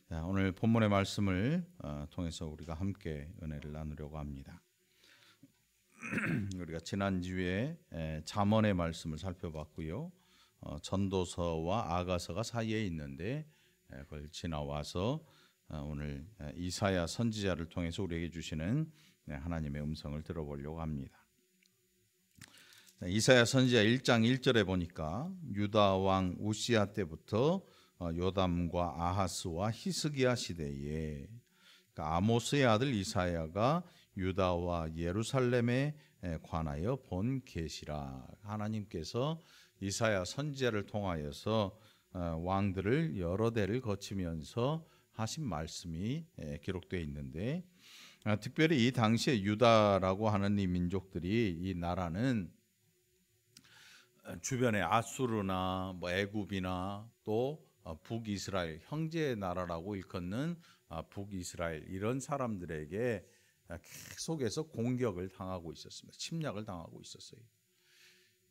자, 오늘 본문의 말씀을 통해서 우리가 함께 은혜를 나누려고 합니다. 우리가 지난주에 잠언의 말씀을 살펴봤고요. 전도서와 아가서가 사이에 있는데 그걸 지나와서 오늘 이사야 선지자를 통해서 우리에게 주시는 하나님의 음성을 들어보려고 합니다. 이사야 선지자 1장 1절에 보니까 유다 왕 우시야 때부터 요담과 아하스와 히스기야 시대에, 그러니까 아모스의 아들 이사야가 유다와 예루살렘에 관하여 본 계시라. 하나님께서 이사야 선지자를 통하여서 왕들을 여러 대를 거치면서 하신 말씀이 기록되어 있는데, 특별히 이 당시에 유다라고 하는 이 민족들이, 이 나라는 주변에 아수르나 애굽이나 또 북이스라엘, 형제 나라라고 일컫는 북이스라엘, 이런 사람들에게 계속해서 공격을 당하고 있었습니다. 침략을 당하고 있었어요.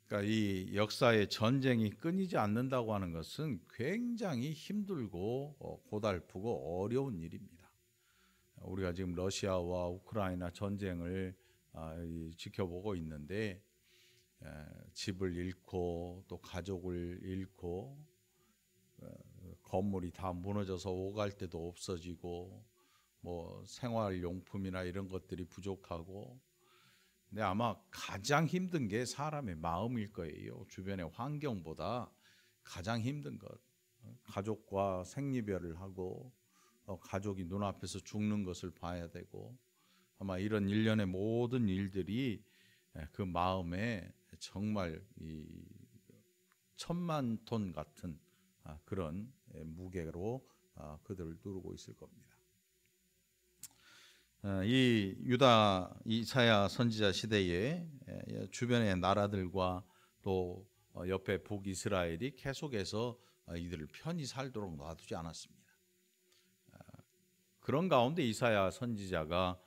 그러니까 이 역사의 전쟁이 끊이지 않는다고 하는 것은 굉장히 힘들고 고달프고 어려운 일입니다. 우리가 지금 러시아와 우크라이나 전쟁을 지켜보고 있는데, 집을 잃고 또 가족을 잃고 건물이 다 무너져서 오갈 데도 없어지고 뭐 생활용품이나 이런 것들이 부족하고, 근데 아마 가장 힘든 게 사람의 마음일 거예요. 주변의 환경보다 가장 힘든 것, 가족과 생리별을 하고 가족이 눈앞에서 죽는 것을 봐야 되고, 아마 이런 일련의 모든 일들이 그 마음에 정말 이 천만 톤 같은 그런 무게로 그들을 누르고 있을 겁니다. 이 유다 이사야 선지자 시대에 주변의 나라들과 또 옆에 북이스라엘이 계속해서 이들을 편히 살도록 놔두지 않았습니다. 그런 가운데 이사야 선지자가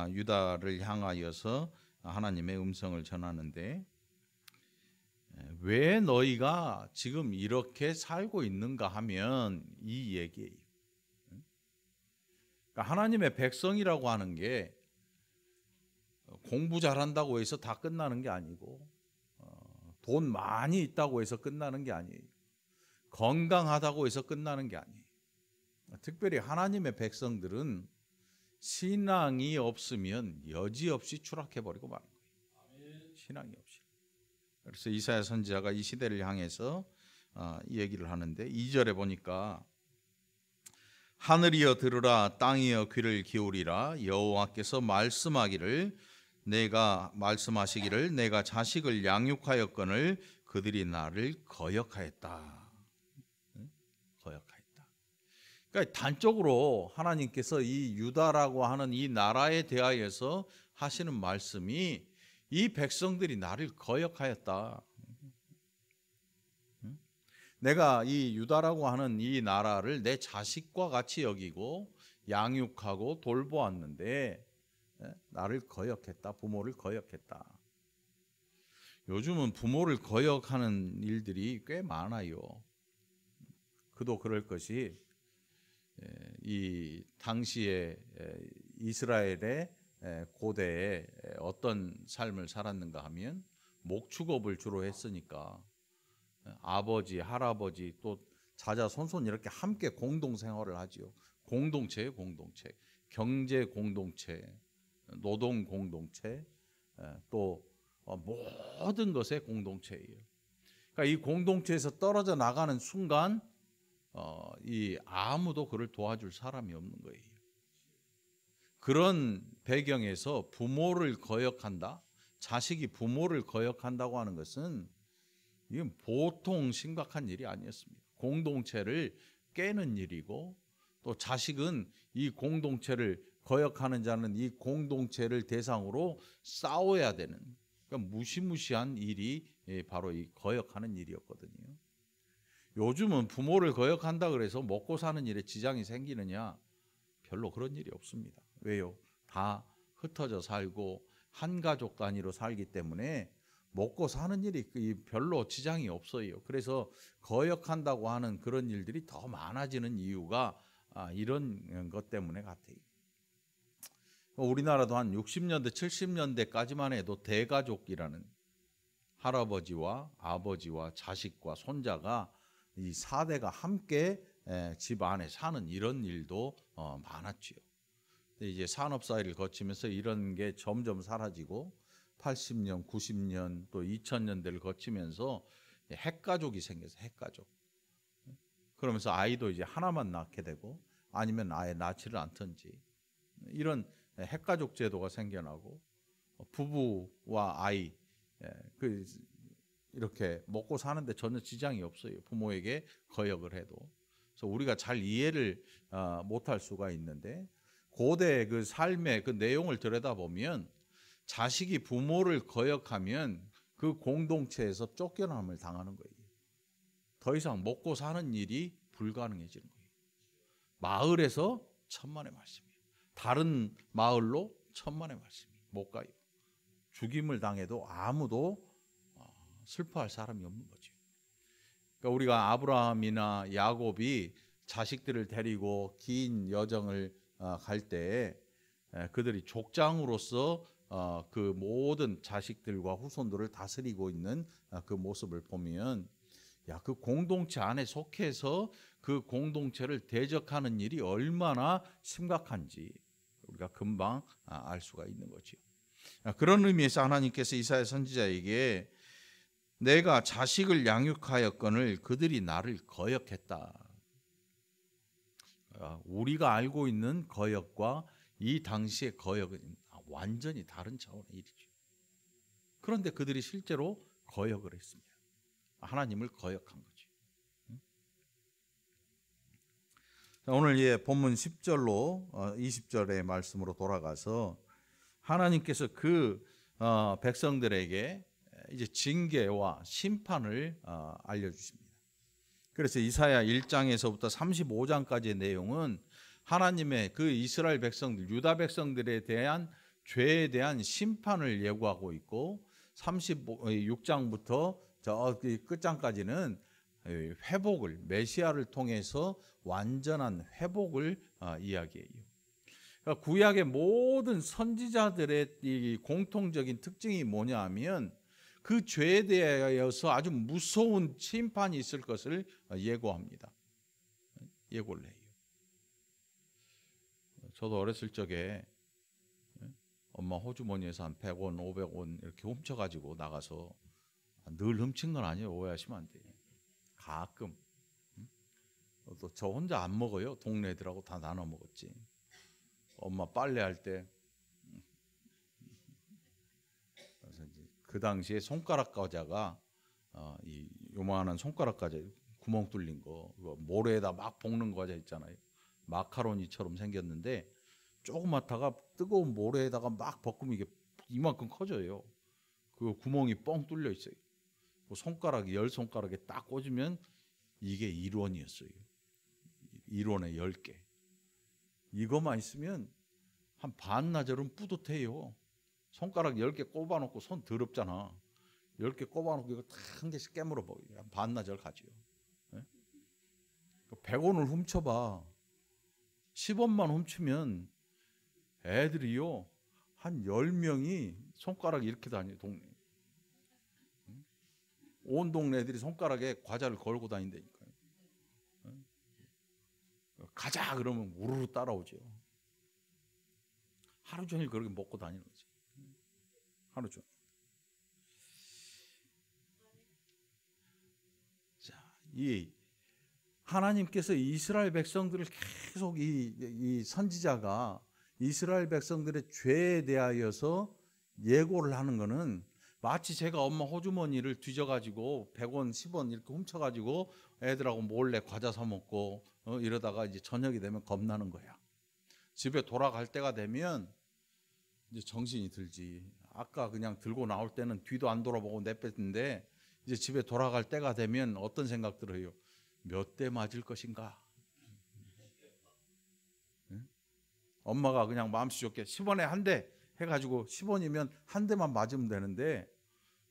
유다를 향하여서 하나님의 음성을 전하는데, 왜 너희가 지금 이렇게 살고 있는가 하면 이 얘기예요. 그러니까 하나님의 백성이라고 하는 게 공부 잘한다고 해서 다 끝나는 게 아니고, 돈 많이 있다고 해서 끝나는 게 아니에요. 건강하다고 해서 끝나는 게 아니에요. 특별히 하나님의 백성들은 신앙이 없으면 여지없이 추락해버리고 마는 거예요. 신앙이 없이. 그래서 이사야 선지자가 이 시대를 향해서 이 얘기를 하는데, 2절에 보니까 하늘이여 들으라, 땅이여 귀를 기울이라. 여호와께서 말씀하시기를 내가 자식을 양육하였거늘 그들이 나를 거역하였다. 거역하였다. 그러니까 단적으로 하나님께서 이 유다라고 하는 이 나라에 대하여서 하시는 말씀이, 이 백성들이 나를 거역하였다. 내가 이 유다라고 하는 이 나라를 내 자식과 같이 여기고 양육하고 돌보았는데 나를 거역했다. 부모를 거역했다. 요즘은 부모를 거역하는 일들이 꽤 많아요. 그도 그럴 것이, 이 당시에 이스라엘의 고대에 어떤 삶을 살았는가 하면 목축업을 주로 했으니까 아버지, 할아버지 또 자자, 손손 이렇게 함께 공동생활을 하지요. 공동체예요, 공동체. 경제 공동체, 노동 공동체, 또 모든 것의 공동체예요. 그러니까 이 공동체에서 떨어져 나가는 순간 이 아무도 그를 도와줄 사람이 없는 거예요. 그런 배경에서 부모를 거역한다, 자식이 부모를 거역한다고 하는 것은 이건 보통 심각한 일이 아니었습니다. 공동체를 깨는 일이고, 또 자식은 이 공동체를 거역하는 자는 이 공동체를 대상으로 싸워야 되는, 그러니까 무시무시한 일이 바로 이 거역하는 일이었거든요. 요즘은 부모를 거역한다 그래서 먹고 사는 일에 지장이 생기느냐? 별로 그런 일이 없습니다. 왜요? 다 흩어져 살고 한 가족 단위로 살기 때문에 먹고 사는 일이 별로 지장이 없어요. 그래서 거역한다고 하는 그런 일들이 더 많아지는 이유가 이런 것 때문에 같아요. 우리나라도 한 60년대 70년대까지만 해도 대가족이라는 할아버지와 아버지와 자식과 손자가 이 4대가 함께 집 안에 사는 이런 일도 많았지요. 근데 이제 산업사회를 거치면서 이런 게 점점 사라지고 80년, 90년 또 2000년대를 거치면서 핵가족이 생겨서 핵가족. 그러면서 아이도 이제 하나만 낳게 되고 아니면 아예 낳지를 않든지 이런 핵가족 제도가 생겨나고 부부와 아이 이렇게 먹고 사는데 전혀 지장이 없어요. 부모에게 거역을 해도. 그래서 우리가 잘 이해를 못할 수가 있는데 고대 그 삶의 그 내용을 들여다보면 자식이 부모를 거역하면 그 공동체에서 쫓겨남을 당하는 거예요. 더 이상 먹고 사는 일이 불가능해지는 거예요. 마을에서 천만의 말씀이에요. 다른 마을로 천만의 말씀이 못 가요. 죽임을 당해도 아무도 슬퍼할 사람이 없는 거죠. 그러니까 우리가 아브라함이나 야곱이 자식들을 데리고 긴 여정을 갈 때 그들이 족장으로서 그 모든 자식들과 후손들을 다스리고 있는 그 모습을 보면 그 공동체 안에 속해서 그 공동체를 대적하는 일이 얼마나 심각한지 우리가 금방 알 수가 있는 거죠. 그런 의미에서 하나님께서 이사야 선지자에게 내가 자식을 양육하였거늘 그들이 나를 거역했다. 우리가 알고 있는 거역과 이 당시의 거역은 완전히 다른 차원의 일이죠. 그런데 그들이 실제로 거역을 했습니다. 하나님을 거역한 거죠. 오늘 본문 10절로 20절의 말씀으로 돌아가서 하나님께서 그 백성들에게 이제 징계와 심판을 알려주십니다. 그래서 이사야 1장에서부터 35장까지의 내용은 하나님의 그 이스라엘 백성들, 유다 백성들에 대한 죄에 대한 심판을 예고하고 있고 36장부터 저 끝장까지는 회복을, 메시아를 통해서 완전한 회복을 이야기해요. 그러니까 구약의 모든 선지자들의 이 공통적인 특징이 뭐냐 하면 그 죄에 대하여서 아주 무서운 심판이 있을 것을 예고합니다. 예고를 해요. 저도 어렸을 적에 엄마 호주머니에서 한 100원, 500원 이렇게 훔쳐가지고 나가서 늘 훔친 건 아니에요. 오해하시면 안 돼요. 가끔. 또 저 혼자 안 먹어요. 동네 애들하고 다 나눠 먹었지. 엄마 빨래할 때 그 당시에 손가락 과자가 이 요만한 손가락 과자 구멍 뚫린 거 모래에다 막 볶는 과자 있잖아요. 마카로니처럼 생겼는데 조그맣다가 뜨거운 모래에다가 막 볶으면 이게 이만큼 커져요. 그 구멍이 뻥 뚫려 있어요. 손가락이 10손가락에 딱 꽂으면 이게 1원이었어요. 1원에 10개. 이거만 있으면 한 반나절은 뿌듯해요. 손가락 10개 꼽아놓고 손 더럽잖아. 10개 꼽아놓고 이거 한 개씩 깨물어 먹어요. 반나절 가지요. 100원을 훔쳐봐. 10원만 훔치면 애들이요 한 10명이 손가락 이렇게 다녀요. 동네. 온 동네 애들이 손가락에 과자를 걸고 다닌다니까요. 가자 그러면 우르르 따라오죠. 하루 종일 그렇게 먹고 다니는 거지. 하루 종일. 자, 이 하나님께서 이스라엘 백성들을 계속 이 선지자가 이스라엘 백성들의 죄에 대하여서 예고를 하는 거는 마치 제가 엄마 호주머니를 뒤져가지고 100원, 10원 이렇게 훔쳐가지고 애들하고 몰래 과자 사 먹고 이러다가 이제 저녁이 되면 겁나는 거야. 집에 돌아갈 때가 되면 이제 정신이 들지. 아까 그냥 들고 나올 때는 뒤도 안 돌아보고 내뺐는데 이제 집에 돌아갈 때가 되면 어떤 생각 들어요? 몇 대 맞을 것인가? 응? 엄마가 그냥 마음씨 좋게 10원에 한 대 해가지고 10원이면 한 대만 맞으면 되는데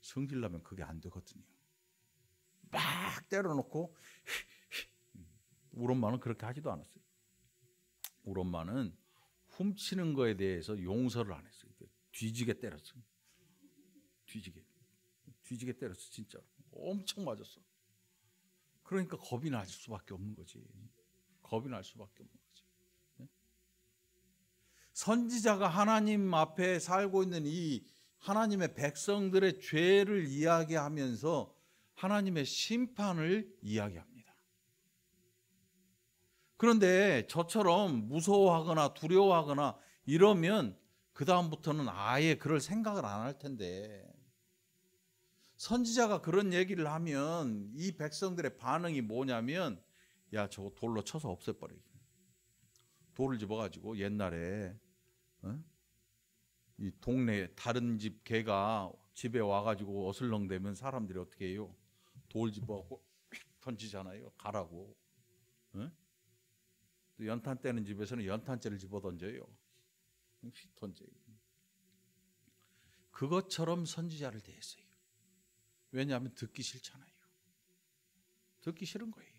성질나면 그게 안 되거든요. 막 때려놓고 우리 엄마는 그렇게 하지도 않았어요. 우리 엄마는 훔치는 거에 대해서 용서를 안 했어요. 뒤지게 때렸어요. 뒤지게 때렸어. 진짜 엄청 맞았어. 그러니까 겁이 날 수밖에 없는 거지. 겁이 날 수밖에 없는 거지. 선지자가 하나님 앞에 살고 있는 이 하나님의 백성들의 죄를 이야기하면서 하나님의 심판을 이야기합니다. 그런데 저처럼 무서워하거나 두려워하거나 이러면 그 다음부터는 아예 그럴 생각을 안 할 텐데, 선지자가 그런 얘기를 하면 이 백성들의 반응이 뭐냐면, 야, 저거 돌로 쳐서 없애버리기. 돌을 집어가지고 옛날에 이 동네 다른 집 개가 집에 와가지고 어슬렁대면 사람들이 어떻게 해요? 돌 집어갖고 던지잖아요. 가라고. 또 연탄 떼는 집에서는 연탄재를 집어 던져요. 던져요. 그것처럼 선지자를 대했어요. 왜냐하면 듣기 싫잖아요. 듣기 싫은 거예요.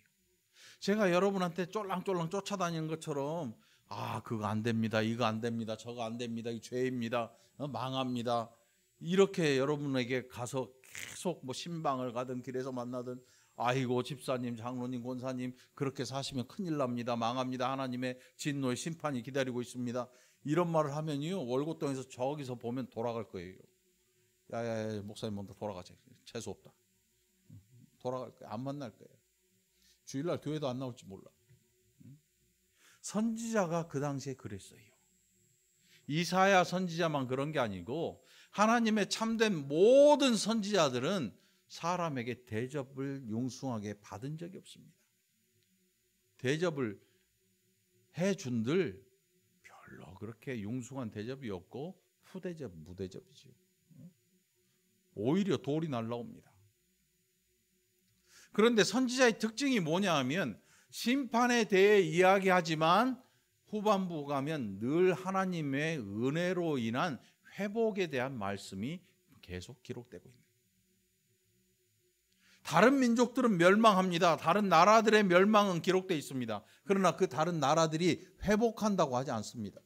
제가 여러분한테 쫄랑쫄랑 쫓아다니는 것처럼, 아, 그거 안 됩니다, 이거 안 됩니다, 저거 안 됩니다, 이 죄입니다, 망합니다, 이렇게 여러분에게 가서 계속 뭐 신방을 가든 길에서 만나든, 아이고 집사님, 장로님, 권사님 그렇게 사시면 큰일 납니다, 망합니다, 하나님의 진노의 심판이 기다리고 있습니다, 이런 말을 하면요, 월곶동에서 저기서 보면 돌아갈 거예요. 야야야, 목사님 먼저 돌아가자, 재수 없다, 돌아갈 거야. 안 만날 거예요. 주일날 교회도 안 나올지 몰라. 선지자가 그 당시에 그랬어요. 이사야 선지자만 그런 게 아니고 하나님의 참된 모든 선지자들은 사람에게 대접을 융숭하게 받은 적이 없습니다. 대접을 해준들 별로 그렇게 융숭한 대접이 없고 후대접, 무대접이죠. 오히려 돌이 날라옵니다. 그런데 선지자의 특징이 뭐냐 하면, 심판에 대해 이야기하지만 후반부 가면 늘 하나님의 은혜로 인한 회복에 대한 말씀이 계속 기록되고 있는 거예요. 다른 민족들은 멸망합니다. 다른 나라들의 멸망은 기록되어 있습니다. 그러나 그 다른 나라들이 회복한다고 하지 않습니다.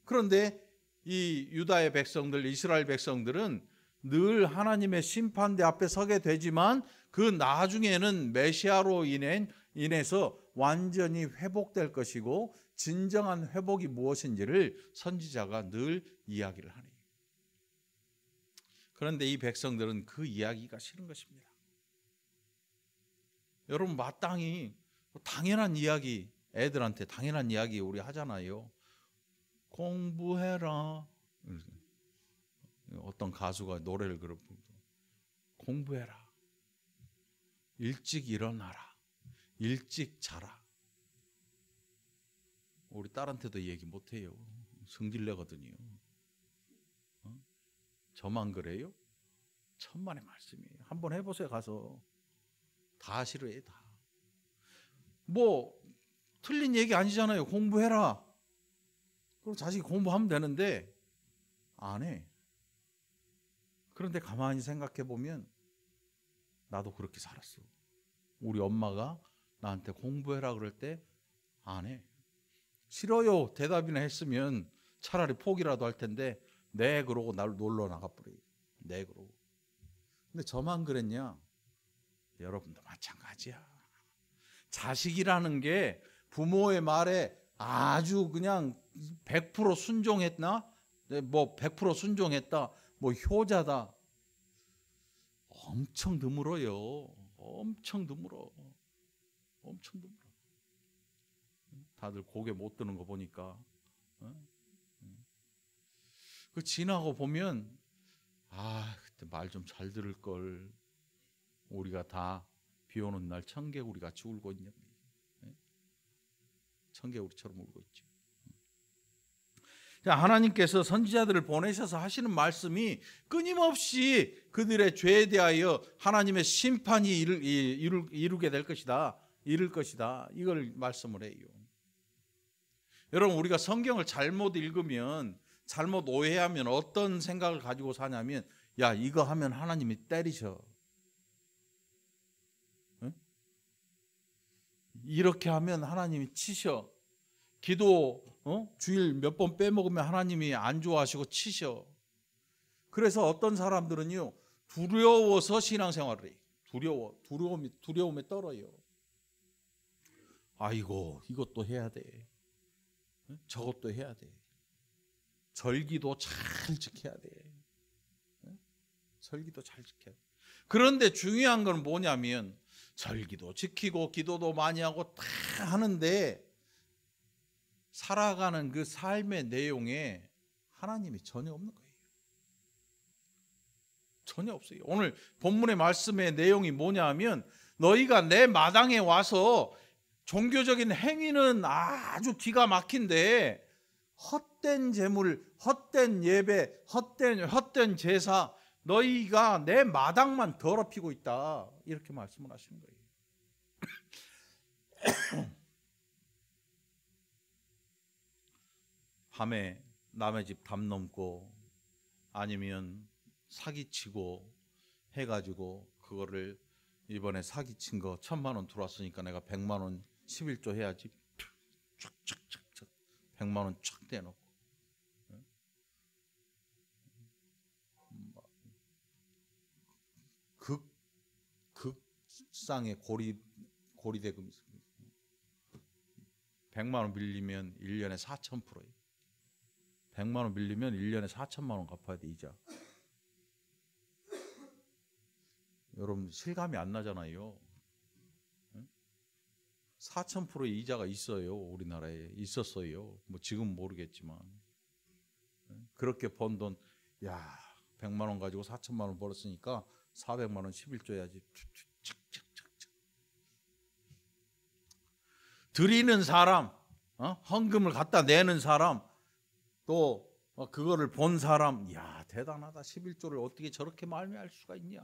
그런데 이 유다의 백성들, 이스라엘 백성들은 늘 하나님의 심판대 앞에 서게 되지만 그 나중에는 메시아로 인해서 완전히 회복될 것이고, 진정한 회복이 무엇인지를 선지자가 늘 이야기를 하네요. 그런데 이 백성들은 그 이야기가 싫은 것입니다. 여러분, 마땅히 당연한 이야기, 애들한테 당연한 이야기 우리 하잖아요. 공부해라. 어떤 가수가 노래를 그러고, 공부해라, 일찍 일어나라, 일찍 자라. 우리 딸한테도 얘기 못해요. 성질내거든요. 저만 그래요? 천만의 말씀이에요. 한번 해보세요. 가서 다 싫어해. 다. 뭐 틀린 얘기 아니잖아요. 공부해라. 그리고 자식이 공부하면 되는데 안 해. 그런데 가만히 생각해 보면 나도 그렇게 살았어. 우리 엄마가 나한테 공부해라 그럴 때 안 해. 싫어요 대답이나 했으면 차라리 포기라도 할 텐데, 네 그러고 날 놀러 나가버려요. 네 그러고. 근데 저만 그랬냐? 여러분도 마찬가지야. 자식이라는 게 부모의 말에 아주 그냥 100% 순종했나? 뭐 100% 순종했다, 뭐 효자다, 엄청 드물어요. 엄청 드물어. 엄청 드물어. 다들 고개 못 드는 거 보니까 그 지나고 보면, 아, 그때 말 좀 잘 들을 걸. 우리가 다 비 오는 날 청개구리 같이 울고 있냐? 청개구리처럼 울고 있죠. 하나님께서 선지자들을 보내셔서 하시는 말씀이 끊임없이 그들의 죄에 대하여 하나님의 심판이 이루게 될 것이다, 이룰 것이다, 이걸 말씀을 해요. 여러분, 우리가 성경을 잘못 읽으면, 잘못 오해하면 어떤 생각을 가지고 사냐면, 야, 이거 하면 하나님이 때리셔. 응? 이렇게 하면 하나님이 치셔. 기도 주일 몇 번 빼먹으면 하나님이 안 좋아하시고 치셔. 그래서 어떤 사람들은요, 두려워서 신앙생활을 해요. 두려움에 떨어요. 아이고, 이것도 해야 돼, 저것도 해야 돼, 절기도 잘 지켜야 돼, 절기도 잘 지켜야 돼. 그런데 중요한 건 뭐냐면, 절기도 지키고 기도도 많이 하고 다 하는데 살아가는 그 삶의 내용에 하나님이 전혀 없는 거예요. 전혀 없어요. 오늘 본문의 말씀의 내용이 뭐냐면, 너희가 내 마당에 와서 종교적인 행위는 아주 기가 막힌데 헛된 제물, 헛된 예배, 헛된 제사, 너희가 내 마당만 더럽히고 있다, 이렇게 말씀을 하시는 거예요. 밤에 남의 집 담 넘고 아니면 사기치고 해가지고, 그거를 이번에 사기친 거 1,000만 원 들어왔으니까 내가 100만 원 11조 해야지, 촥촥촥촥 100만 원 촥 대놓고, 극상의 고리대금이 있습니다. 100만 원 빌리면 1년에 4,000%예요. 100만 원 빌리면 1년에 4천만 원 갚아야 돼, 이자. 여러분 실감이 안 나잖아요. 4,000%의 이자가 있어요. 우리나라에 있었어요. 뭐 지금 모르겠지만. 그렇게 번 돈, 야, 100만 원 가지고 4천만 원 벌었으니까 400만 원 11조 해야지. 드리는 사람, 헌금을 갖다 내는 사람, 또 그거를 본 사람, 야, 대단하다. 11조를 어떻게 저렇게 말미할 수가 있냐.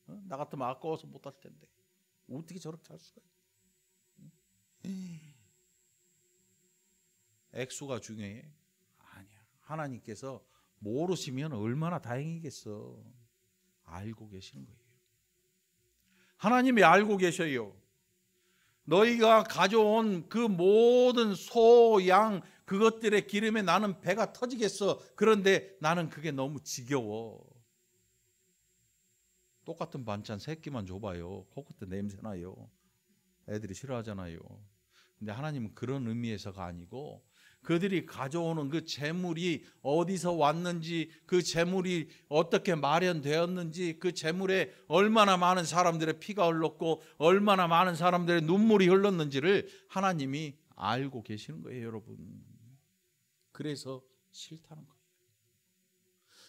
나 같으면 아까워서 못할 텐데 어떻게 저렇게 할 수가 있냐. 액수가 중요해? 아니야. 하나님께서 모르시면 얼마나 다행이겠어. 알고 계시는 거예요. 하나님이 알고 계셔요. 너희가 가져온 그 모든 소, 양, 그것들의 기름에 나는 배가 터지겠어. 그런데 나는 그게 너무 지겨워. 똑같은 반찬 3끼만 줘봐요. 코끝에 냄새나요. 애들이 싫어하잖아요. 근데 하나님은 그런 의미에서가 아니고, 그들이 가져오는 그 재물이 어디서 왔는지, 그 재물이 어떻게 마련되었는지, 그 재물에 얼마나 많은 사람들의 피가 흘렀고 얼마나 많은 사람들의 눈물이 흘렀는지를 하나님이 알고 계시는 거예요, 여러분. 그래서 싫다는 거예요.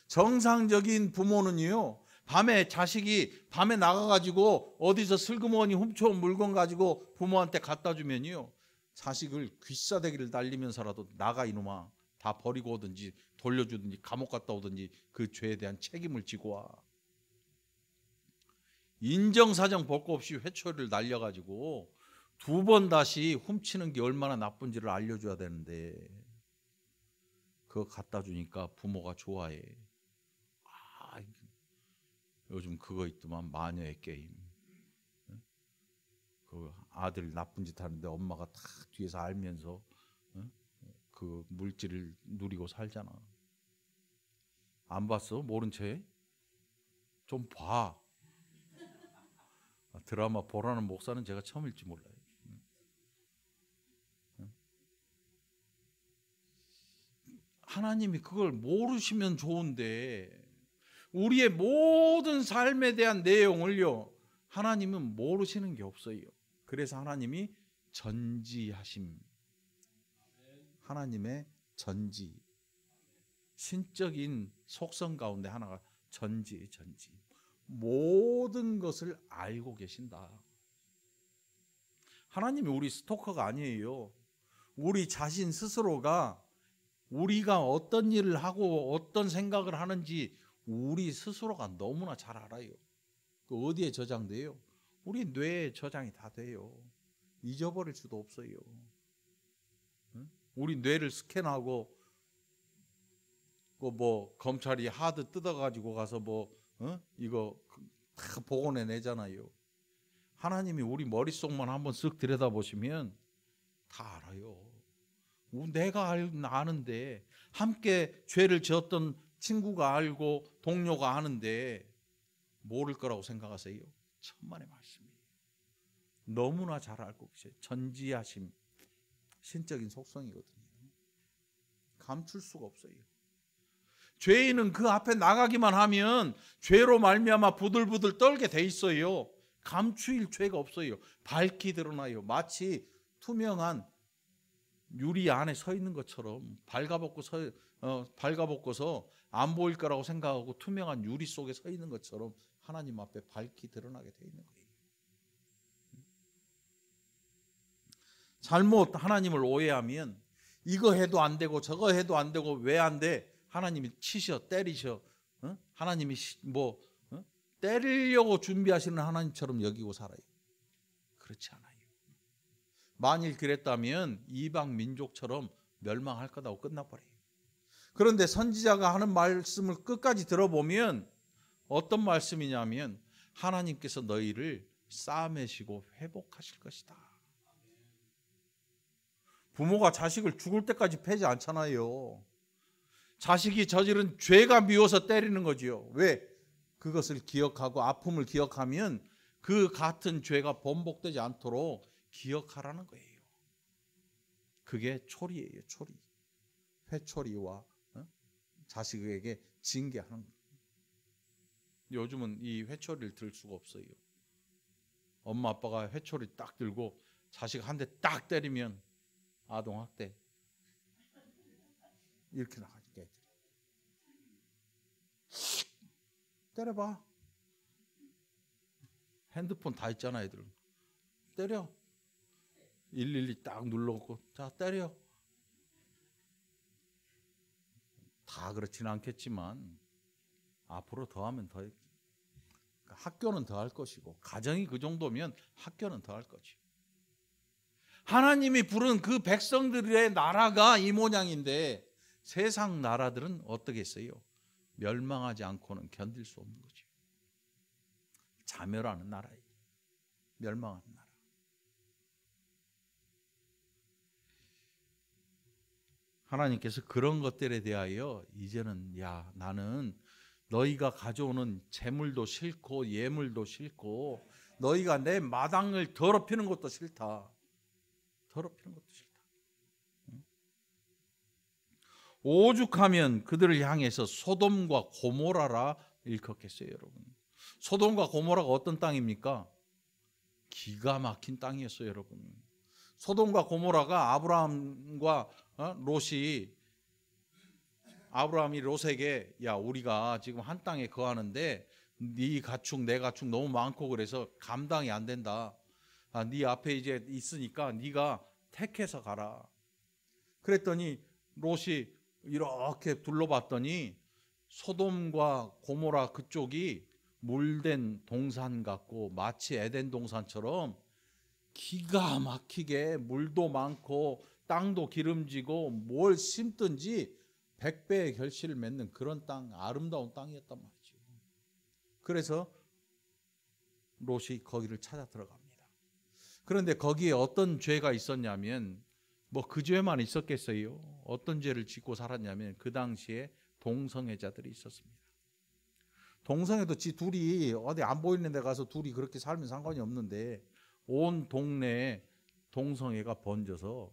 정상적인 부모는요, 밤에 자식이 밤에 나가가지고 어디서 슬그머니 훔쳐온 물건 가지고 부모한테 갖다 주면요, 자식을 귀싸대기를 날리면서라도 나가 이놈아, 다 버리고 오든지 돌려주든지 감옥 갔다 오든지 그 죄에 대한 책임을 지고 와. 인정사정 볼 거 없이 회초리를 날려가지고 2번 다시 훔치는 게 얼마나 나쁜지를 알려줘야 되는데, 그거 갖다 주니까 부모가 좋아해. 요즘 그거 있더만, 마녀의 게임. 그 아들 나쁜 짓 하는데 엄마가 다 뒤에서 알면서 그 물질을 누리고 살잖아. 안 봤어? 모른 채? 좀 봐. 드라마 보라는 목사는 제가 처음일지 몰라요. 하나님이 그걸 모르시면 좋은데, 우리의 모든 삶에 대한 내용을요, 하나님은 모르시는 게 없어요. 그래서 하나님이 전지하심, 하나님의 전지, 신적인 속성 가운데 하나가 전지. 모든 것을 알고 계신다. 하나님이 우리 스토커가 아니에요. 우리 자신 스스로가, 우리가 어떤 일을 하고 어떤 생각을 하는지 우리 스스로가 너무나 잘 알아요. 그 어디에 저장돼요? 우리 뇌에 저장이 다 돼요. 잊어버릴 수도 없어요. 우리 뇌를 스캔하고 뭐 검찰이 하드 뜯어가지고 가서 이거 다 복원해 내잖아요. 하나님이 우리 머릿속만 한번 쓱 들여다보시면 다 알아요. 내가 아는데, 함께 죄를 지었던 친구가 알고 동료가 아는데 모를 거라고 생각하세요? 천만의 말씀이에요. 너무나 잘 알고 계세요. 전지하심, 신적인 속성이거든요. 감출 수가 없어요. 죄인은 그 앞에 나가기만 하면 죄로 말미암아 부들부들 떨게 돼 있어요. 감추일 죄가 없어요. 밝히 드러나요. 마치 투명한 유리 안에 서 있는 것처럼 발가벗고서 안 보일 거라고 생각하고 투명한 유리 속에 서 있는 것처럼 하나님 앞에 밝히 드러나게 돼 있는 거예요. 잘못 하나님을 오해하면 이거 해도 안 되고 저거 해도 안 되고 왜 안 돼? 하나님이 치셔, 때리셔. 하나님이 때리려고 준비하시는 하나님처럼 여기고 살아요. 그렇지 않아요. 만일 그랬다면 이방 민족처럼 멸망할 거다고 끝나버려요. 그런데 선지자가 하는 말씀을 끝까지 들어보면 어떤 말씀이냐면 하나님께서 너희를 싸매시고 회복하실 것이다. 부모가 자식을 죽을 때까지 패지 않잖아요. 자식이 저지른 죄가 미워서 때리는 거지요. 왜? 그것을 기억하고 아픔을 기억하면 그 같은 죄가 번복되지 않도록 기억하라는 거예요. 그게 초리예요. 초리. 회초리와 자식에게 징계하는 거예요. 요즘은 이 회초리를 들 수가 없어요. 엄마 아빠가 회초리 딱 들고 자식 한 대 딱 때리면 아동학대 이렇게 나가니까 애들이. 때려봐. 핸드폰 다 있잖아 애들. 때려. 112 딱 눌러놓고 자 때려. 다 그렇지는 않겠지만 앞으로 더하면 더 학교는 더 할 것이고 가정이 그 정도면 학교는 더 할 것이고 하나님이 부른 그 백성들의 나라가 이 모양인데 세상 나라들은 어떻겠어요? 멸망하지 않고는 견딜 수 없는 거죠. 자멸하는 나라예요. 멸망하는 나라. 하나님께서 그런 것들에 대하여 이제는 나는 너희가 가져오는 재물도 싫고 예물도 싫고 너희가 내 마당을 더럽히는 것도 싫다. 더럽히는 것도 싫다. 오죽하면 그들을 향해서 소돔과 고모라라 일컫겠어요, 여러분. 소돔과 고모라가 어떤 땅입니까? 기가 막힌 땅이었어요, 여러분. 소돔과 고모라가 아브라함이 롯에게 우리가 지금 한 땅에 거하는데 네 가축 내 가축 너무 많고 그래서 감당이 안 된다. 네 앞에 이제 있으니까 네가 택해서 가라. 그랬더니 롯이 이렇게 둘러봤더니 소돔과 고모라 그쪽이 물된 동산 같고 마치 에덴 동산처럼 기가 막히게 물도 많고 땅도 기름지고 뭘 심든지 100배의 결실을 맺는 그런 땅, 아름다운 땅이었단 말이죠. 그래서 롯이 거기를 찾아 들어갑니다. 그런데 거기에 어떤 죄가 있었냐면 그 죄만 있었겠어요? 어떤 죄를 짓고 살았냐면 그 당시에 동성애자들이 있었습니다. 동성애도 둘이 어디 안 보이는 데 가서 둘이 그렇게 살면 상관이 없는데 온 동네에 동성애가 번져서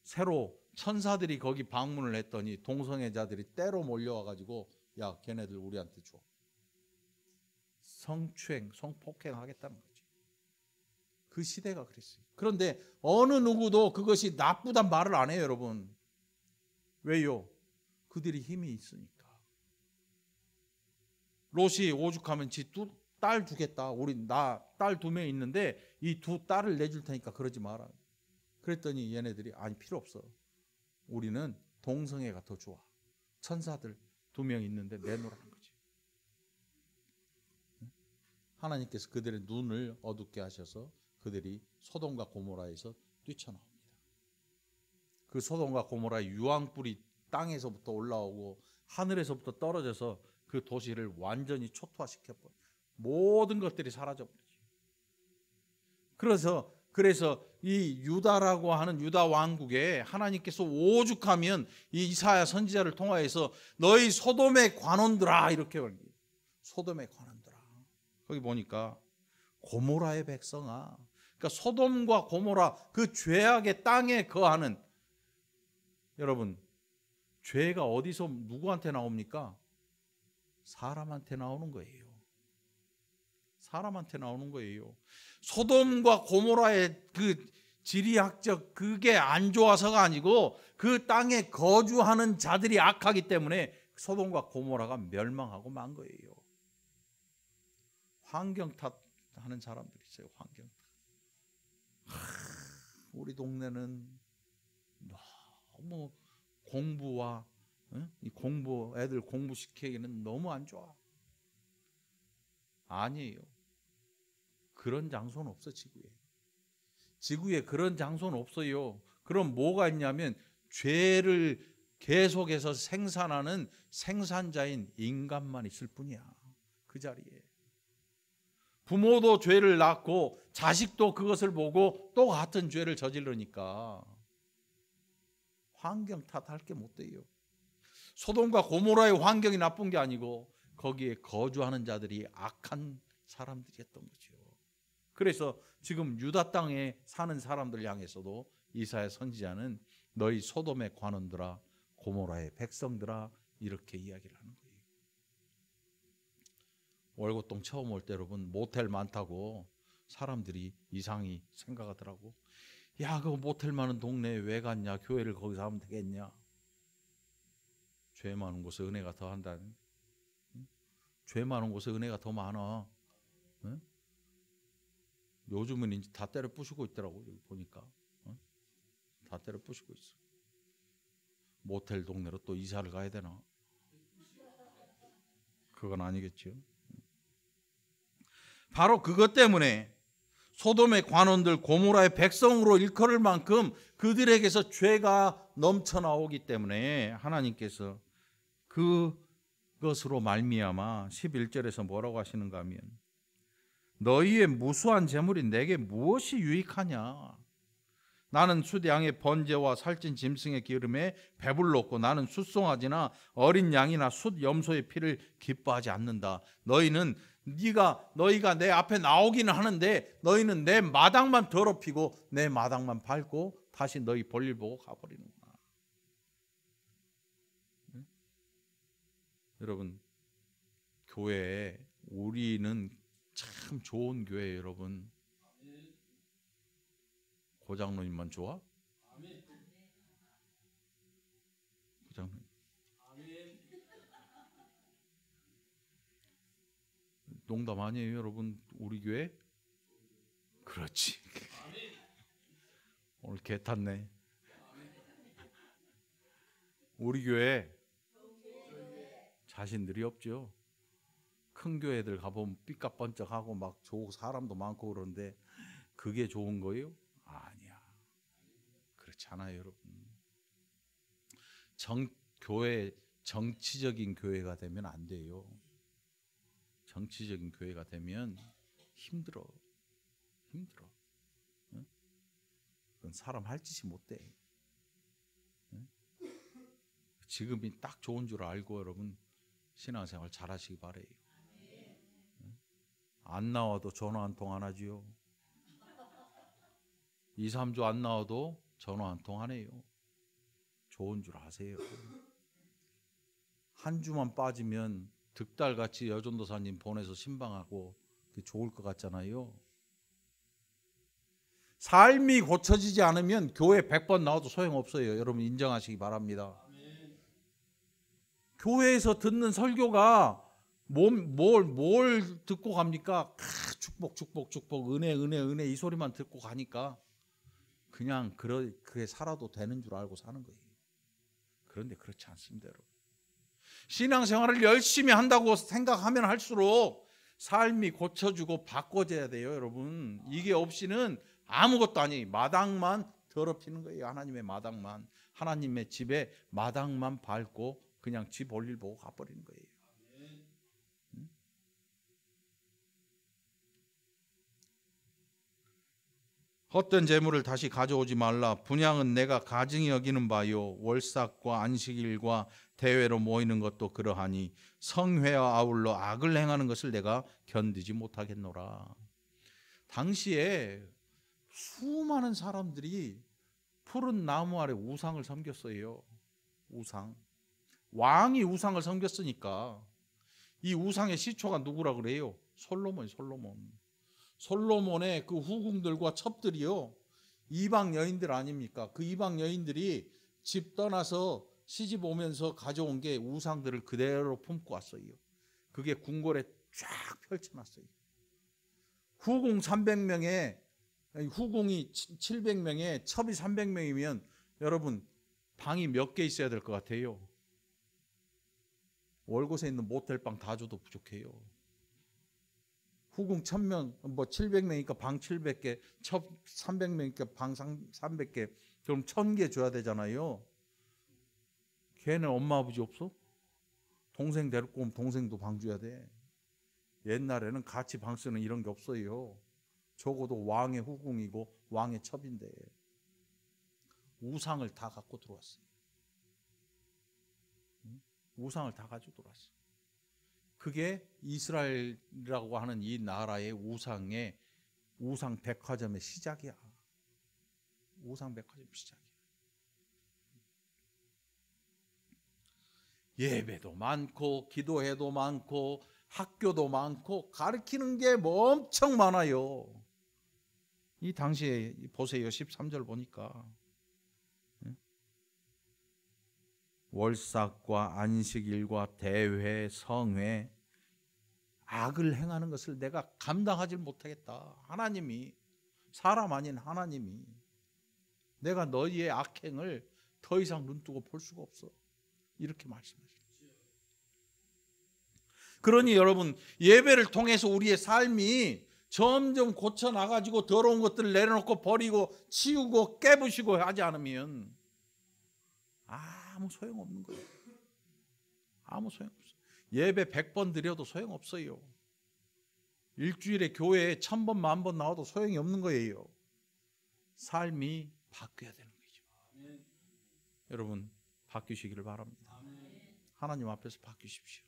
새로 천사들이 거기 방문을 했더니 동성애자들이 때로 몰려와가지고 걔네들 우리한테 줘. 성추행, 성폭행 하겠다는 거죠. 그 시대가 그랬어요. 그런데 어느 누구도 그것이 나쁘단 말을 안 해요, 여러분. 왜요? 그들이 힘이 있으니까. 롯이 오죽하면 지 딸 주겠다. 나 딸 2명 있는데 이 2 딸을 내줄 테니까 그러지 마라. 그랬더니 얘네들이 아니 필요 없어. 우리는 동성애가 더 좋아. 천사들 2명 있는데 내놓으라는 거지. 하나님께서 그들의 눈을 어둡게 하셔서 그들이 소돔과 고모라에서 뛰쳐나옵니다. 그 소돔과 고모라의 유황불이 땅에서부터 올라오고 하늘에서부터 떨어져서 그 도시를 완전히 초토화시켜버려요. 모든 것들이 사라져버리죠. 그래서 이 유다라고 하는 유다 왕국에 하나님께서 오죽하면 이 이사야 선지자를 통하여서 너희 소돔의 관원들아 이렇게 말해요. 소돔의 관원들아. 거기 보니까 고모라의 백성아. 그러니까 소돔과 고모라 그 죄악의 땅에 거하는, 여러분 죄가 어디서 누구한테 나옵니까? 사람한테 나오는 거예요. 사람한테 나오는 거예요. 소돔과 고모라의 그 지리학적 그게 안 좋아서가 아니고 그 땅에 거주하는 자들이 악하기 때문에 소돔과 고모라가 멸망하고 만 거예요. 환경 탓하는 사람들이 있어요. 환경 탓. 우리 동네는 너무 공부와 이 애들 공부시키기는 너무 안 좋아. 아니에요. 그런 장소는 없어. 지구에 그런 장소는 없어요. 그럼 뭐가 있냐면 죄를 계속해서 생산하는 생산자인 인간만 있을 뿐이야. 그 자리에 부모도 죄를 낳고 자식도 그것을 보고 또 같은 죄를 저지르니까 환경 탓할 게 못 돼요. 소돔과 고모라의 환경이 나쁜 게 아니고 거기에 거주하는 자들이 악한 사람들이었던 거죠. 그래서 지금 유다 땅에 사는 사람들 향해서도 이사야 선지자는 너희 소돔의 관원들아 고모라의 백성들아 이렇게 이야기를 하는 거예요. 월곡동 처음 올 때 여러분 모텔 많다고 사람들이 이상히 생각하더라고. 야, 그 모텔 많은 동네에 왜 갔냐? 교회를 거기서 하면 되겠냐? 죄 많은 곳에 은혜가 더 한다는. 죄 많은 곳에 은혜가 더 많아. 응? 요즘은 이제 다 때려 부수고 있더라고. 여기 보니까 다 때려 부수고 있어. 모텔 동네로 또 이사를 가야 되나? 그건 아니겠죠. 바로 그것 때문에 소돔의 관원들 고모라의 백성으로 일컬을 만큼 그들에게서 죄가 넘쳐나오기 때문에 하나님께서 그것으로 말미암아 11절에서 뭐라고 하시는가 하면 너희의 무수한 재물이 내게 무엇이 유익하냐? 나는 숫양의 번제와 살찐 짐승의 기름에 배불렀고 나는 숫송아지나 어린 양이나 숫 염소의 피를 기뻐하지 않는다. 너희가 내 앞에 나오기는 하는데 너희는 내 마당만 더럽히고 내 마당만 밟고 다시 너희 볼일 보고 가버리는구나. 네? 여러분 교회에 우리는 참 좋은 교회예요. 여러분 고장로님만 좋아? 고장로님 농담 아니에요. 여러분 우리 교회 그렇지. 오늘 개 탔네. 우리 교회 자신들이 없죠. 큰 교회들 가보면 삐까번쩍하고 막 좋고 사람도 많고 그런데 그게 좋은 거예요? 아니야. 그렇지 않아요, 여러분. 교회 정치적인 교회가 되면 안 돼요. 정치적인 교회가 되면 힘들어. 응? 그건 사람 할 짓이 못 돼. 응? 지금이 딱 좋은 줄 알고 여러분 신앙생활 잘 하시기 바래요. 응? 안 나와도 전화 한 통 안 하지요. 2, 3주 안 나와도 전화 한 통 안 해요. 좋은 줄 아세요. 한 주만 빠지면 득달같이 여전도사님 보내서 신방하고 좋을 것 같잖아요. 삶이 고쳐지지 않으면 교회 100번 나와도 소용없어요. 여러분 인정하시기 바랍니다. 교회에서 듣는 설교가 뭘 듣고 갑니까? 축복 은혜 이 소리만 듣고 가니까 그냥 그게 살아도 되는 줄 알고 사는 거예요. 그런데 그렇지 않습니다, 여러분. 신앙생활을 열심히 한다고 생각하면 할수록 삶이 고쳐주고 바꿔져야 돼요, 여러분. 이게 없이는 아무것도 아니에요. 마당만 더럽히는 거예요. 하나님의 마당만. 하나님의 집에 마당만 밟고 그냥 집 볼일 보고 가버리는 거예요. 헛된 재물을 다시 가져오지 말라. 분향은 내가 가증히 여기는 바요. 월삭과 안식일과 대회로 모이는 것도 그러하니 성회와 아울러 악을 행하는 것을 내가 견디지 못하겠노라. 당시에 수많은 사람들이 푸른 나무 아래 우상을 섬겼어요. 우상. 왕이 우상을 섬겼으니까 이 우상의 시초가 누구라 그래요? 솔로몬. 솔로몬의 그 후궁들과 첩들이요, 이방 여인들 아닙니까? 그 이방 여인들이 집 떠나서 시집 오면서 가져온 게 우상들을 그대로 품고 왔어요. 그게 궁궐에 쫙 펼쳐놨어요. 후궁 300명에 후궁이 700명에 첩이 300명이면 여러분 방이 몇 개 있어야 될 것 같아요? 월곶에 있는 모텔방 다 줘도 부족해요. 후궁 1000명, 700명이니까 방 700개, 첩 300명이니까 방 300개, 그럼 1000개 줘야 되잖아요. 걔는 엄마 아버지 없어? 동생 데리고 오면 동생도 방 줘야 돼. 옛날에는 같이 방 쓰는 이런 게 없어요. 적어도 왕의 후궁이고 왕의 첩인데 우상을 다 갖고 들어왔어요. 우상을 다 가지고 들어왔어요. 그게 이스라엘이라고 하는 이 나라의 우상 백화점의 시작이야. 우상 백화점 시작이야. 예배도 많고 기도회도 많고 학교도 많고 가르치는 게 뭐 엄청 많아요. 이 당시에 보세요. 13절 보니까 월삭과 안식일과 대회, 성회, 악을 행하는 것을 내가 감당하지 못하겠다. 하나님이, 사람 아닌 하나님이 내가 너희의 악행을 더 이상 눈뜨고 볼 수가 없어. 이렇게 말씀하십니다. 그러니 여러분, 예배를 통해서 우리의 삶이 점점 고쳐나가지고 더러운 것들을 내려놓고 버리고 치우고 깨부시고 하지 않으면 아무 소용없는 거예요. 아무 소용없어요. 예배 100번 드려도 소용없어요. 일주일에 교회에 1000번, 10,000번 나와도 소용이 없는 거예요. 삶이 바뀌어야 되는 거죠. 여러분, 바뀌시기를 바랍니다. 하나님 앞에서 바뀌십시오.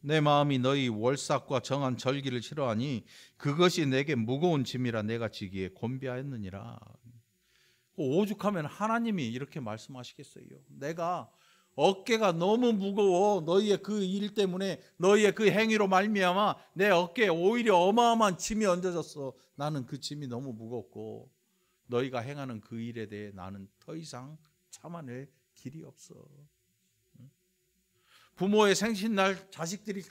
내 마음이 너희 월삭과 정한 절기를 싫어하니 그것이 내게 무거운 짐이라 내가 지기에 곤비하였느니라. 오죽하면 하나님이 이렇게 말씀하시겠어요. 내가 어깨가 너무 무거워. 너희의 그 일 때문에, 너희의 그 행위로 말미암아 내 어깨에 오히려 어마어마한 짐이 얹어졌어. 나는 그 짐이 너무 무겁고 너희가 행하는 그 일에 대해 나는 더 이상 참아낼 길이 없어. 부모의 생신날 자식들이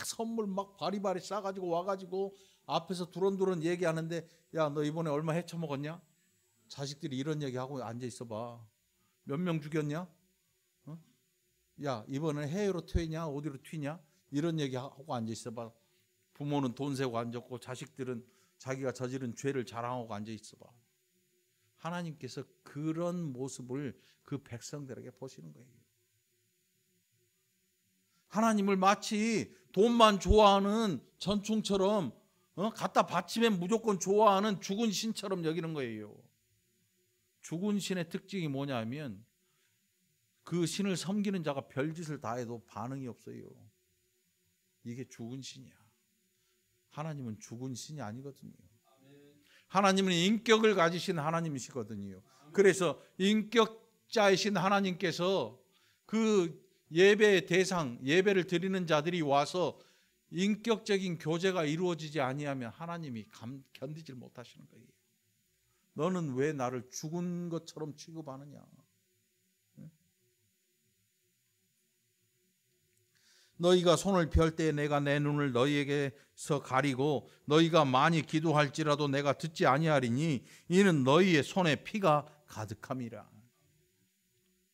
선물 막 바리바리 싸가지고 와가지고 앞에서 두런두런 얘기하는데, 야, 너 이번에 얼마 헤쳐먹었냐? 자식들이 이런 얘기하고 앉아있어봐. 몇 명 죽였냐? 야, 이번에 해외로 튀냐? 어디로 튀냐? 이런 얘기하고 앉아있어봐. 부모는 돈 세고 앉았고 자식들은 자기가 저지른 죄를 자랑하고 앉아있어봐. 하나님께서 그런 모습을 그 백성들에게 보시는 거예요. 하나님을 마치 돈만 좋아하는 전충처럼 갖다 바치면 무조건 좋아하는 죽은 신처럼 여기는 거예요. 죽은 신의 특징이 뭐냐면 그 신을 섬기는 자가 별짓을 다 해도 반응이 없어요. 이게 죽은 신이야. 하나님은 죽은 신이 아니거든요. 하나님은 인격을 가지신 하나님이시거든요. 그래서 인격자이신 하나님께서 그 예배의 대상, 예배를 드리는 자들이 와서 인격적인 교제가 이루어지지 아니하면 하나님이 견디질 못하시는 거예요. 너는 왜 나를 죽은 것처럼 취급하느냐? 너희가 손을 펼 때 내가 내 눈을 너희에게서 가리고 너희가 많이 기도할지라도 내가 듣지 아니하리니 이는 너희의 손에 피가 가득함이라.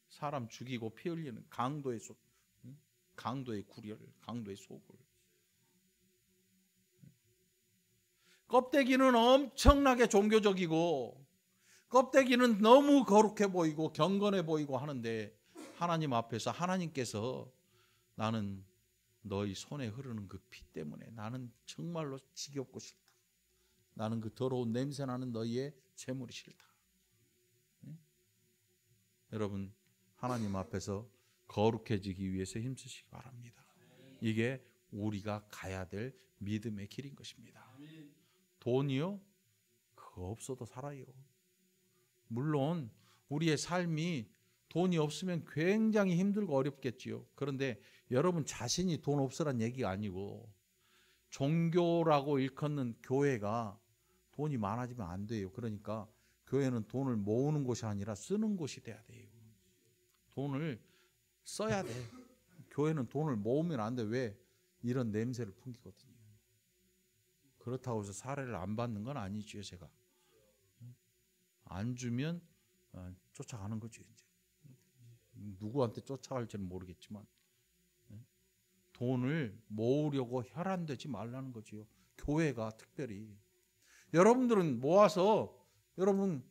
사람 죽이고 피 흘리는 강도의 구렬, 강도의 소굴. 껍데기는 엄청나게 종교적이고 껍데기는 너무 거룩해 보이고 경건해 보이고 하는데 하나님 앞에서 하나님께서 나는 너희 손에 흐르는 그 피 때문에 나는 정말로 지겹고 싫다. 나는 그 더러운 냄새나는 너희의 재물이 싫다. 네? 여러분 하나님 앞에서 거룩해지기 위해서 힘쓰시기 바랍니다. 이게 우리가 가야 될 믿음의 길인 것입니다. 돈이요? 그거 없어도 살아요. 물론 우리의 삶이 돈이 없으면 굉장히 힘들고 어렵겠지요. 그런데 여러분 자신이 돈 없으란 얘기가 아니고 종교라고 일컫는 교회가 돈이 많아지면 안 돼요. 그러니까 교회는 돈을 모으는 곳이 아니라 쓰는 곳이 돼야 돼요. 돈을 써야 돼. 교회는 돈을 모으면 안 돼. 왜? 이런 냄새를 풍기거든요. 그렇다고 해서 사례를 안 받는 건 아니죠. 제가 안 주면 쫓아가는 거죠. 이제 누구한테 쫓아갈지는 모르겠지만 돈을 모으려고 혈안되지 말라는 거지요. 교회가 특별히 여러분들은 모아서 여러분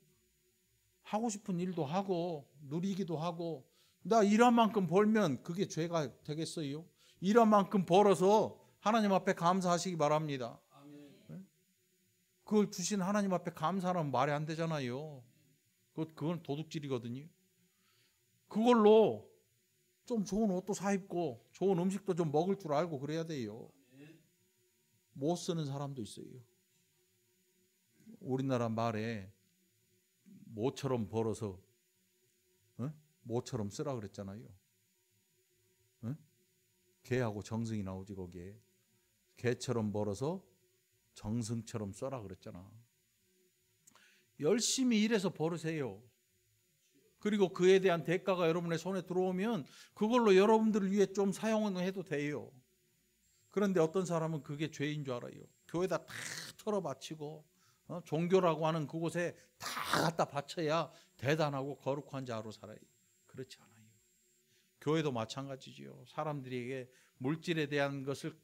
하고 싶은 일도 하고 누리기도 하고 나 일한 만큼 벌면 그게 죄가 되겠어요? 일한 만큼 벌어서 하나님 앞에 감사하시기 바랍니다. 그걸 주신 하나님 앞에 감사하면 말이 안 되잖아요. 그건 도둑질이거든요. 그걸로 좀 좋은 옷도 사 입고 좋은 음식도 좀 먹을 줄 알고 그래야 돼요. 못 쓰는 사람도 있어요. 우리나라 말에 모처럼 벌어서 모처럼 쓰라 그랬잖아요. 개하고 정승이 나오지 거기에. 개처럼 벌어서 정승처럼 써라 그랬잖아. 열심히 일해서 벌으세요. 그리고 그에 대한 대가가 여러분의 손에 들어오면 그걸로 여러분들을 위해 좀 사용해도 돼요. 그런데 어떤 사람은 그게 죄인 줄 알아요. 교회에다 다 털어 바치고 종교라고 하는 그곳에 다 갖다 바쳐야 대단하고 거룩한 자로 살아요. 그렇지 않아요. 교회도 마찬가지지요. 사람들에게 물질에 대한 것을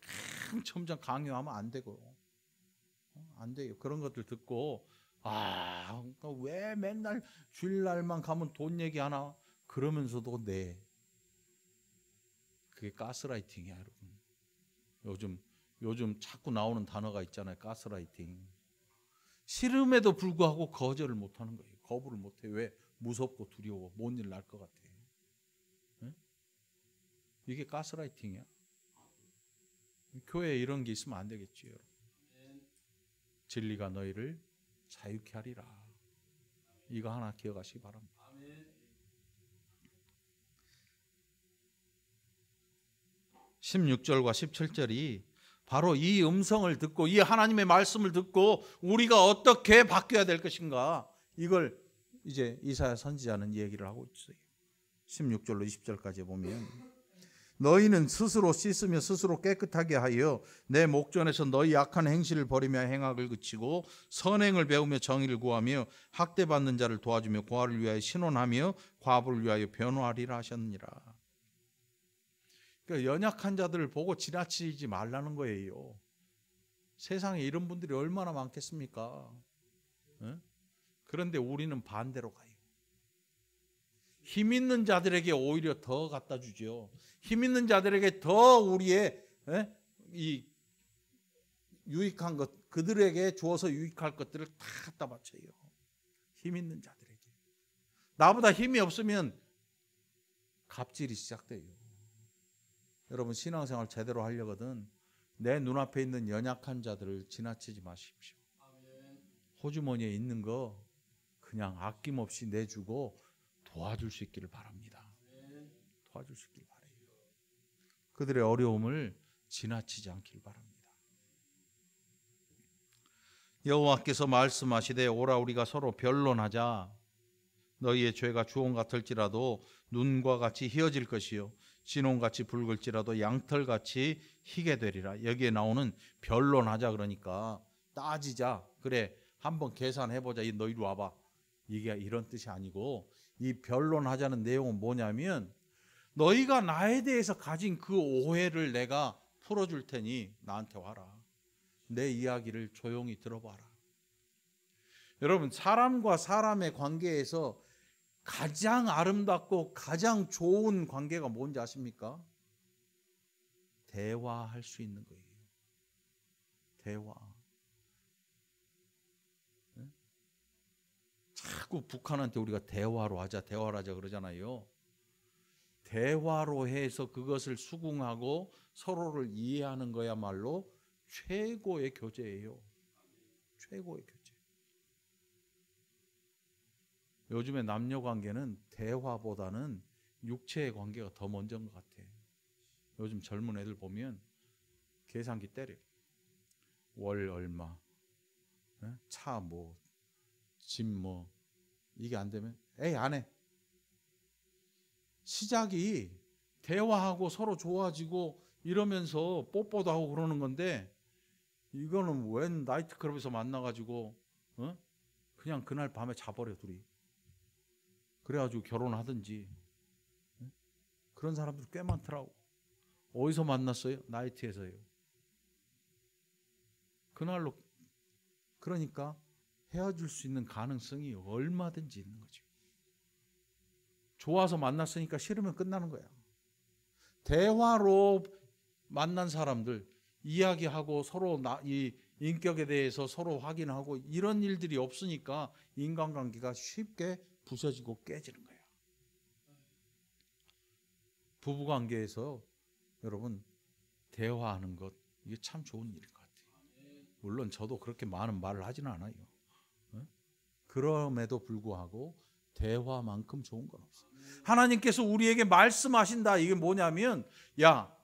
점점 강요하면 안 되고 안 돼요. 그런 것들 듣고 왜 맨날 주일날만 가면 돈 얘기하나 그러면서도 그게 가스라이팅이야. 여러분 요즘 자꾸 나오는 단어가 있잖아요. 가스라이팅. 싫음에도 불구하고 거절을 못하는 거예요. 거부를 못해. 왜? 무섭고 두려워. 뭔 일 날 것 같아. 이게 가스라이팅이야. 교회에 이런 게 있으면 안 되겠지요. 진리가 너희를 자유케 하리라. 이거 하나 기억하시기 바랍니다. 16절과 17절이 바로 이 음성을 듣고 이 하나님의 말씀을 듣고 우리가 어떻게 바뀌어야 될 것인가, 이걸 이제 이사야 선지자는 얘기를 하고 있어요. 16절로 20절까지 보면 너희는 스스로 씻으며 스스로 깨끗하게 하여 내 목전에서 너희 악한 행실을 버리며 행악을 그치고 선행을 배우며 정의를 구하며 학대받는 자를 도와주며 고아를 위하여 신원하며 과부를 위하여 변호하리라 하셨느니라. 그러니까 연약한 자들을 보고 지나치지 말라는 거예요. 세상에 이런 분들이 얼마나 많겠습니까? 그런데 우리는 반대로 가요. 힘 있는 자들에게 오히려 더 갖다 주죠. 힘 있는 자들에게 더 우리의 이 유익한 것, 그들에게 주어서 유익할 것들을 다 갖다 바쳐요. 힘 있는 자들에게. 나보다 힘이 없으면 갑질이 시작돼요. 여러분 신앙생활 제대로 하려거든 내 눈앞에 있는 연약한 자들을 지나치지 마십시오. 호주머니에 있는 거 그냥 아낌없이 내주고 도와줄 수 있기를 바랍니다. 도와줄 수 있기를 바라요. 그들의 어려움을 지나치지 않길 바랍니다. 여호와께서 말씀하시되 오라 우리가 서로 변론하자. 너희의 죄가 주홍 같을지라도 눈과 같이 희어질 것이요 진홍같이 붉을지라도 양털같이 희게 되리라. 여기에 나오는 변론하자 그러니까 따지자. 그래 한번 계산해보자. 너 이리 와봐. 이게 이런 뜻이 아니고 이 변론하자는 내용은 뭐냐면 너희가 나에 대해서 가진 그 오해를 내가 풀어줄 테니 나한테 와라. 내 이야기를 조용히 들어봐라. 여러분 사람과 사람의 관계에서 가장 아름답고 가장 좋은 관계가 뭔지 아십니까? 대화할 수 있는 거예요. 대화. 자꾸 북한한테 우리가 대화로 하자 그러잖아요. 대화로 해서 그것을 수긍하고 서로를 이해하는 거야말로 최고의 교제예요. 최고의 교제. 요즘에 남녀 관계는 대화보다는 육체의 관계가 더 먼저인 것 같아. 요즘 젊은 애들 보면 계산기 때려. 월 얼마, 차 뭐, 집 뭐, 이게 안 되면 에이 안 해. 시작이 대화하고 서로 좋아지고 이러면서 뽀뽀도 하고 그러는 건데, 이거는 웬 나이트클럽에서 만나가지고 그냥 그날 밤에 자버려 둘이. 그래가지고 결혼하든지. 그런 사람들 꽤 많더라고. 어디서 만났어요? 나이트에서요. 그날로. 그러니까 헤어질 수 있는 가능성이 얼마든지 있는 거죠. 좋아서 만났으니까 싫으면 끝나는 거야. 대화로 만난 사람들, 이야기하고 서로 이 인격에 대해서 서로 확인하고 이런 일들이 없으니까 인간관계가 쉽게 부서지고 깨지는 거예요. 부부관계에서 여러분 대화하는 것, 이게 참 좋은 일인 것 같아요. 물론 저도 그렇게 많은 말을 하지는 않아요. 그럼에도 불구하고 대화만큼 좋은 건 없어요. 하나님께서 우리에게 말씀하신다. 이게 뭐냐면, 야,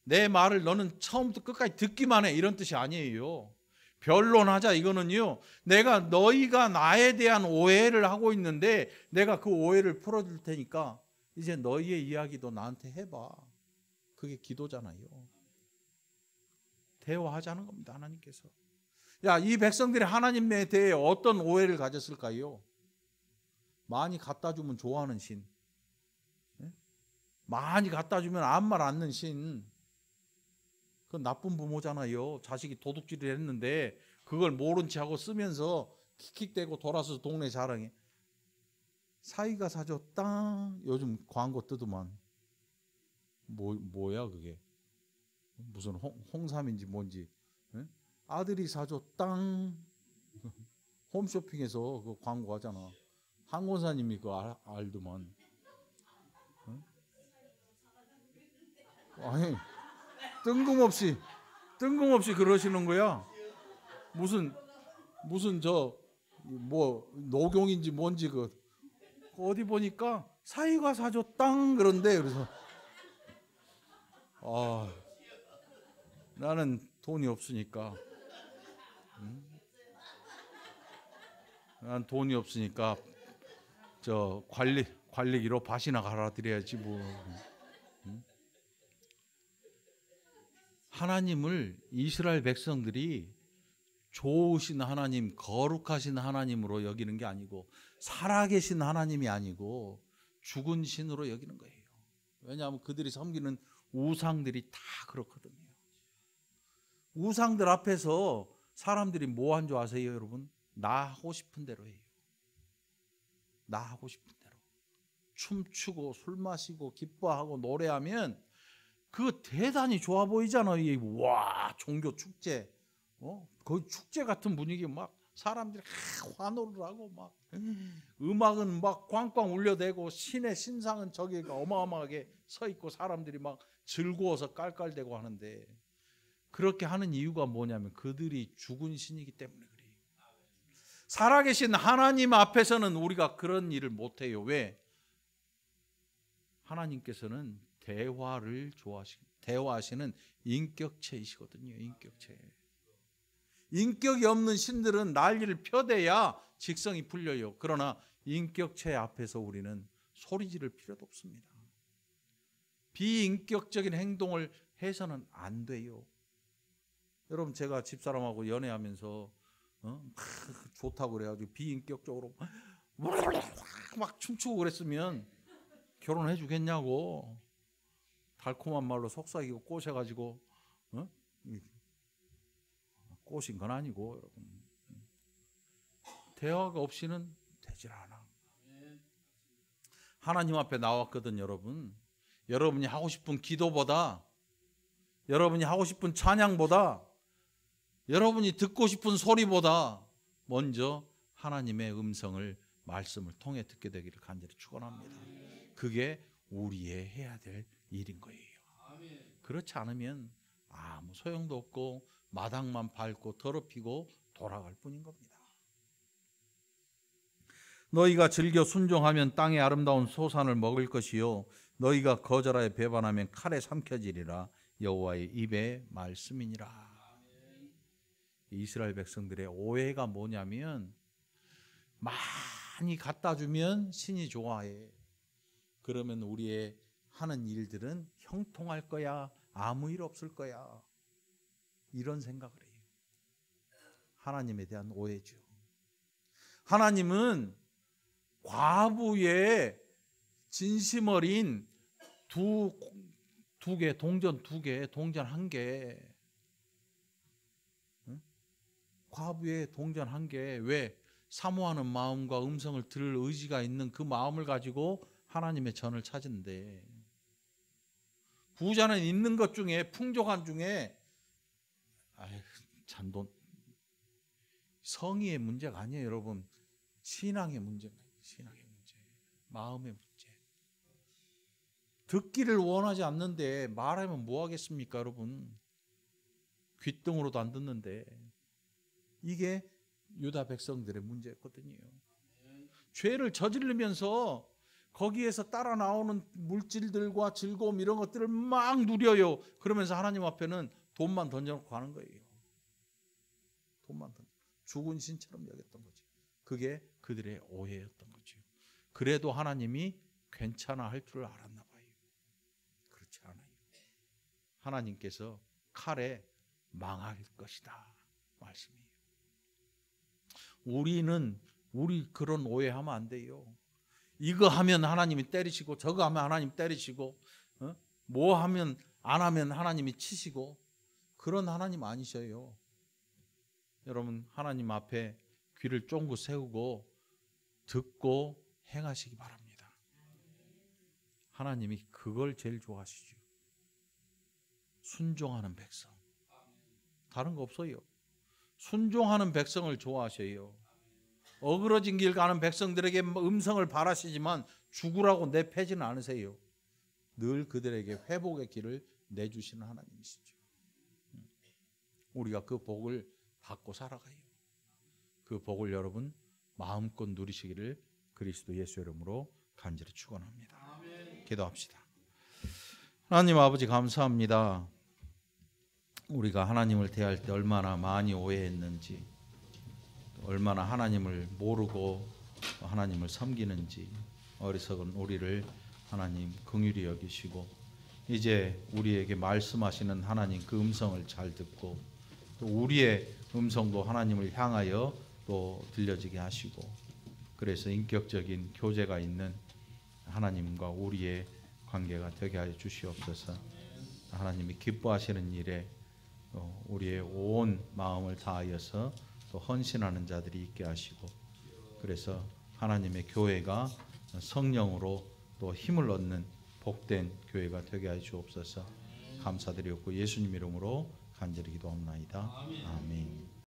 내 말을 너는 처음부터 끝까지 듣기만 해, 이런 뜻이 아니에요. 변론하자. 이거는요, 내가 너희가 나에 대한 오해를 하고 있는데 내가 그 오해를 풀어줄 테니까 이제 너희의 이야기도 나한테 해봐. 그게 기도잖아요. 대화하자는 겁니다. 하나님께서. 야, 이 백성들이 하나님에 대해 어떤 오해를 가졌을까요? 많이 갖다 주면 좋아하는 신, 많이 갖다 주면 아무 말 않는 신. 그건 나쁜 부모잖아요. 자식이 도둑질을 했는데 그걸 모른 체 하고 쓰면서 킥킥대고 돌아서 동네 자랑해. 사이가 사줬다. 요즘 광고 뜨더만. 뭐야 그게? 무슨 홍삼인지 뭔지. 아들이 사줬다. 홈쇼핑에서 그 광고 하잖아. 항원사님이 그거 알더만. 아니, 뜬금없이 그러시는 거야. 무슨 저 뭐 녹용인지 뭔지 그 어디 보니까 사이가 사줬당 그런데, 그래서 나는 돈이 없으니까 난 돈이 없으니까 저 관리기로 밭이나 갈아드려야지 뭐. 하나님을 이스라엘 백성들이 좋으신 하나님, 거룩하신 하나님으로 여기는 게 아니고 살아계신 하나님이 아니고 죽은 신으로 여기는 거예요. 왜냐하면 그들이 섬기는 우상들이 다 그렇거든요. 우상들 앞에서 사람들이 뭐 한 줄 아세요, 여러분? 나 하고 싶은 대로 해요. 나 하고 싶은 대로. 춤추고 술 마시고 기뻐하고 노래하면 그거 대단히 좋아 보이잖아요. 와, 종교 축제. 거의 축제 같은 분위기. 막 사람들이 환호를 하고 막 음악은 막 꽝꽝 울려대고 신의 신상은 저기 어마어마하게 서 있고 사람들이 막 즐거워서 깔깔대고 하는데, 그렇게 하는 이유가 뭐냐면 그들이 죽은 신이기 때문에 그래요. 살아계신 하나님 앞에서는 우리가 그런 일을 못해요. 왜? 하나님께서는 대화를 대화하시는 인격체이시거든요. 인격체. 인격이 없는 신들은 난리를 펴대야 직성이 풀려요. 그러나 인격체 앞에서 우리는 소리 지를 필요도 없습니다. 비인격적인 행동을 해서는 안 돼요. 여러분, 제가 집사람하고 연애하면서 막 좋다고 그래가지고 비인격적으로 막 춤추고 그랬으면 결혼해 주겠냐고. 달콤한 말로 속삭이고 꼬셔가지고 꼬신 건 아니고, 여러분. 대화가 없이는 되질 않아. 하나님 앞에 나왔거든, 여러분. 여러분이 하고 싶은 기도보다 여러분이 하고 싶은 찬양보다, 여러분이 듣고 싶은 소리보다 먼저 하나님의 음성을, 말씀을 통해 듣게 되기를 간절히 축원합니다. 그게 우리의 해야 될 일인 거예요. 그렇지 않으면 아무 소용도 없고 마당만 밟고 더럽히고 돌아갈 뿐인 겁니다. 너희가 즐겨 순종하면 땅의 아름다운 소산을 먹을 것이요 너희가 거절하여 배반하면 칼에 삼켜지리라. 여호와의 입의 말씀이니라. 이스라엘 백성들의 오해가 뭐냐면, 많이 갖다 주면 신이 좋아해. 그러면 우리의 하는 일들은 형통할 거야, 아무 일 없을 거야, 이런 생각을 해요. 하나님에 대한 오해죠. 하나님은 과부의 진심 어린 두 개, 동전 한 개, 과부의 동전 한 개, 왜? 사모하는 마음과 음성을 들을 의지가 있는 그 마음을 가지고 하나님의 전을 찾은데, 부자는 있는 것 중에, 풍족한 중에, 잔돈, 성의의 문제가 아니에요, 여러분. 신앙의 문제가, 신앙의 문제, 마음의 문제. 듣기를 원하지 않는데 말하면 뭐 하겠습니까, 여러분? 귓등으로도 안 듣는데. 이게 유다 백성들의 문제였거든요. 죄를 저지르면서 거기에서 따라 나오는 물질들과 즐거움, 이런 것들을 막 누려요. 그러면서 하나님 앞에는 돈만 던져놓고 가는 거예요. 돈만 던져, 죽은 신처럼 여겼던 거죠. 그게 그들의 오해였던 거죠. 그래도 하나님이 괜찮아 할 줄 알았나 봐요. 그렇지 않아요. 하나님께서 칼에 망할 것이다 말씀이에요. 우리 그런 오해하면 안 돼요. 이거 하면 하나님이 때리시고, 저거 하면 하나님 때리시고, 뭐 하면 안 하면 하나님이 치시고, 그런 하나님 아니셔요. 여러분, 하나님 앞에 귀를 쫑긋 세우고 듣고 행하시기 바랍니다. 하나님이 그걸 제일 좋아하시죠. 순종하는 백성. 다른 거 없어요. 순종하는 백성을 좋아하셔요. 어그러진 길 가는 백성들에게 음성을 바라시지만 죽으라고 내패지는 않으세요. 늘 그들에게 회복의 길을 내주시는 하나님이시죠. 우리가 그 복을 받고 살아가요. 그 복을 여러분 마음껏 누리시기를 그리스도 예수 이름으로 간절히 축원합니다. 기도합시다. 하나님 아버지, 감사합니다. 우리가 하나님을 대할 때 얼마나 많이 오해했는지, 얼마나 하나님을 모르고 하나님을 섬기는지, 어리석은 우리를 하나님 긍휼히 여기시고, 이제 우리에게 말씀하시는 하나님 그 음성을 잘 듣고, 또 우리의 음성도 하나님을 향하여 또 들려지게 하시고, 그래서 인격적인 교제가 있는 하나님과 우리의 관계가 되게 하여 주시옵소서. 하나님이 기뻐하시는 일에 우리의 온 마음을 다하여서 또 헌신하는 자들이 있게 하시고, 그래서 하나님의 교회가 성령으로 또 힘을 얻는 복된 교회가 되게 하여 주옵소서. 감사드리옵고 예수님 이름으로 간절히 기도합나이다. 아멘.